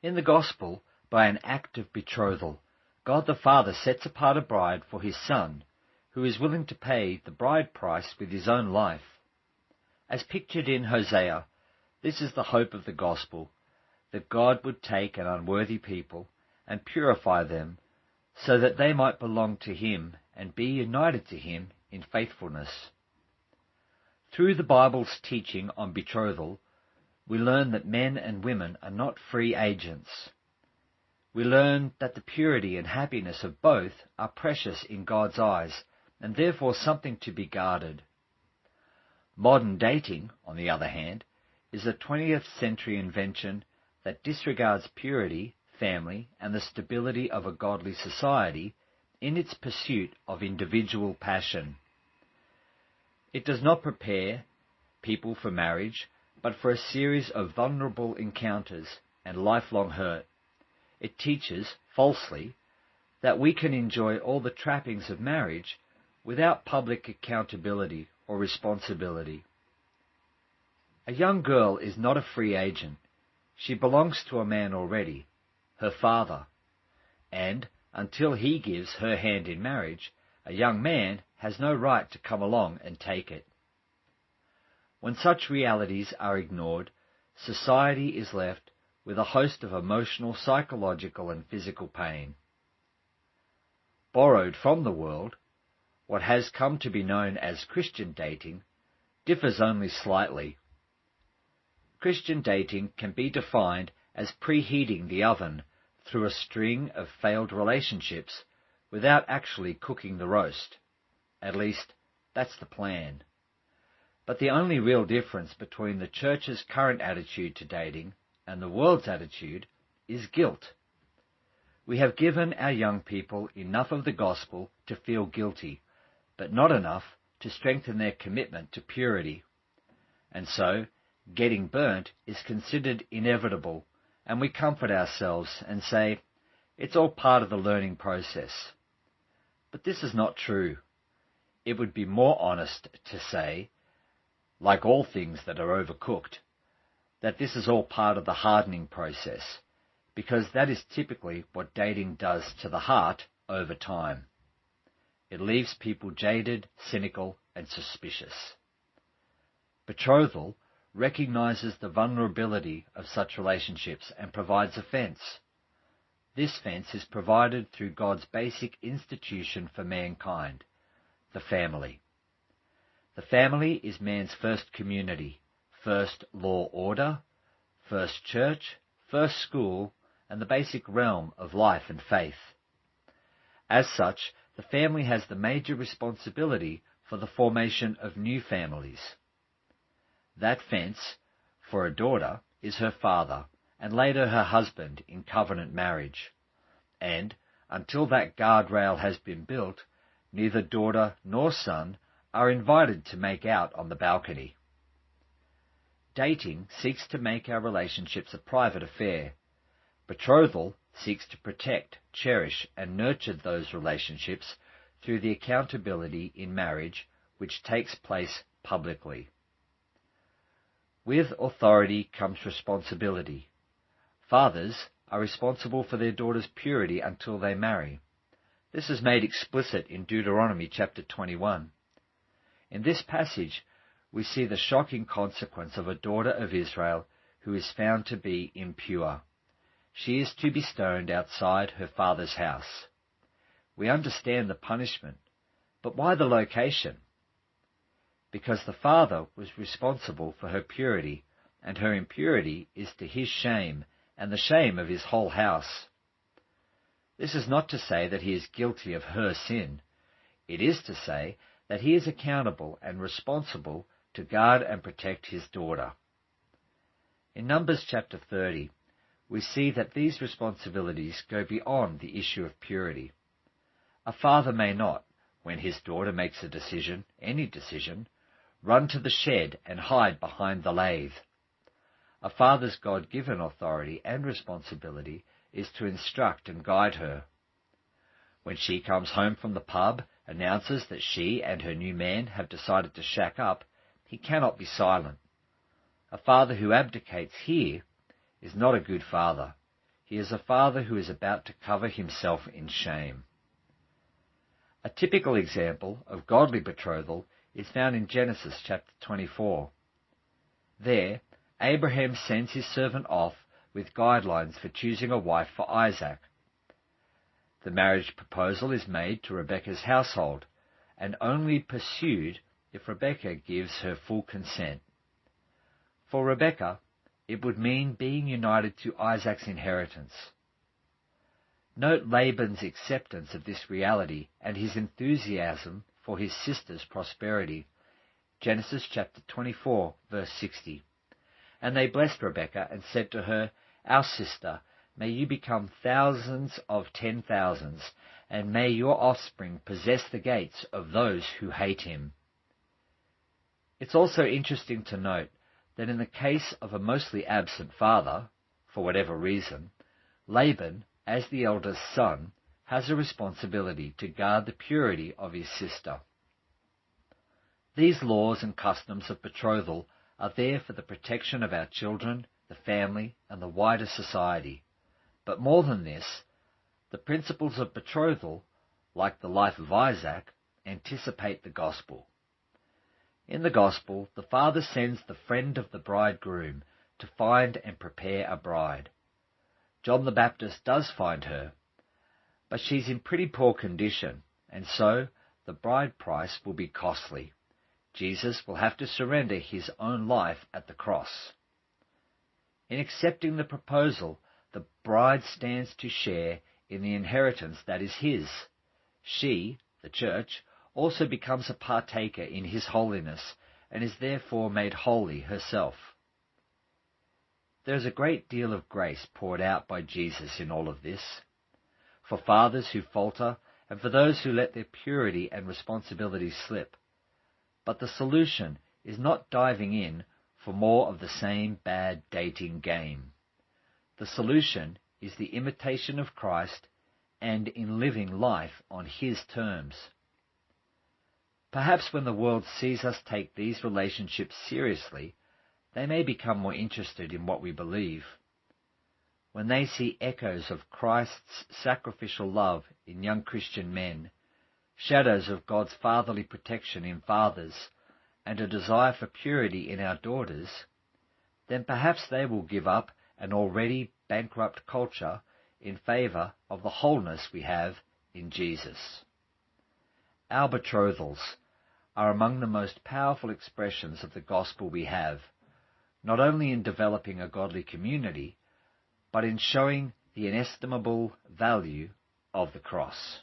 In the Gospel, by an act of betrothal, God the Father sets apart a bride for his Son, who is willing to pay the bride price with his own life. As pictured in Hosea, this is the hope of the Gospel, that God would take an unworthy people and purify them so that they might belong to him and be united to him in faithfulness. Through the Bible's teaching on betrothal, we learn that men and women are not free agents. We learn that the purity and happiness of both are precious in God's eyes, and therefore something to be guarded. Modern dating, on the other hand, is a 20th century invention that disregards purity, family, and the stability of a godly society in its pursuit of individual passion. It does not prepare people for marriage, but for a series of vulnerable encounters and lifelong hurt. It teaches, falsely, that we can enjoy all the trappings of marriage without public accountability or responsibility. A young girl is not a free agent. She belongs to a man already, her father, and until he gives her hand in marriage, a young man has no right to come along and take it. When such realities are ignored, society is left with a host of emotional, psychological, and physical pain. Borrowed from the world, what has come to be known as Christian dating differs only slightly. Christian dating can be defined as preheating the oven through a string of failed relationships without actually cooking the roast. At least, that's the plan. But the only real difference between the Church's current attitude to dating and the world's attitude is guilt. We have given our young people enough of the gospel to feel guilty, but not enough to strengthen their commitment to purity. And so, getting burnt is considered inevitable, and we comfort ourselves and say, it's all part of the learning process. But this is not true. It would be more honest to say, like all things that are overcooked, that this is all part of the hardening process, because that is typically what dating does to the heart over time. It leaves people jaded, cynical, and suspicious. Betrothal recognizes the vulnerability of such relationships and provides a fence. This fence is provided through God's basic institution for mankind, the family. The family is man's first community, first law order, first church, first school, and the basic realm of life and faith. As such, the family has the major responsibility for the formation of new families. That fence, for a daughter, is her father, and later her husband in covenant marriage. And, until that guardrail has been built, neither daughter nor son are invited to make out on the balcony. Dating seeks to make our relationships a private affair. Betrothal seeks to protect, cherish, and nurture those relationships through the accountability in marriage which takes place publicly. With authority comes responsibility. Fathers are responsible for their daughters' purity until they marry. This is made explicit in Deuteronomy chapter 21. In this passage, we see the shocking consequence of a daughter of Israel who is found to be impure. She is to be stoned outside her father's house. We understand the punishment, but why the location? Because the father was responsible for her purity, and her impurity is to his shame and the shame of his whole house. This is not to say that he is guilty of her sin. It is to say that he is accountable and responsible to guard and protect his daughter. In Numbers chapter 30, we see that these responsibilities go beyond the issue of purity. A father may not, when his daughter makes a decision, any decision, run to the shed and hide behind the lathe. A father's God-given authority and responsibility is to instruct and guide her. When she comes home from the pub, announces that she and her new man have decided to shack up, he cannot be silent. A father who abdicates here is not a good father. He is a father who is about to cover himself in shame. A typical example of godly betrothal is found in Genesis chapter 24. There, Abraham sends his servant off with guidelines for choosing a wife for Isaac. The marriage proposal is made to Rebekah's household, and only pursued if Rebekah gives her full consent. For Rebekah, it would mean being united to Isaac's inheritance. Note Laban's acceptance of this reality and his enthusiasm for his sister's prosperity. Genesis chapter 24, verse 60. And they blessed Rebekah and said to her, "Our sister, may you become thousands of 10,000s, and may your offspring possess the gates of those who hate him." It's also interesting to note that in the case of a mostly absent father, for whatever reason, Laban, as the eldest son, has a responsibility to guard the purity of his sister. These laws and customs of betrothal are there for the protection of our children, the family, and the wider society. But more than this, the principles of betrothal, like the life of Isaac, anticipate the gospel. In the gospel, the father sends the friend of the bridegroom to find and prepare a bride. John the Baptist does find her, but she's in pretty poor condition, and so the bride price will be costly. Jesus will have to surrender his own life at the cross. In accepting the proposal, the bride stands to share in the inheritance that is his. She, the church, also becomes a partaker in his holiness, and is therefore made holy herself. There is a great deal of grace poured out by Jesus in all of this, for fathers who falter and for those who let their purity and responsibility slip. But the solution is not diving in for more of the same bad dating game. The solution is the imitation of Christ and in living life on his terms. Perhaps when the world sees us take these relationships seriously, they may become more interested in what we believe. When they see echoes of Christ's sacrificial love in young Christian men, shadows of God's fatherly protection in fathers, and a desire for purity in our daughters, then perhaps they will give up an already bankrupt culture in favour of the wholeness we have in Jesus. Our betrothals are among the most powerful expressions of the gospel we have, not only in developing a godly community, but in showing the inestimable value of the cross.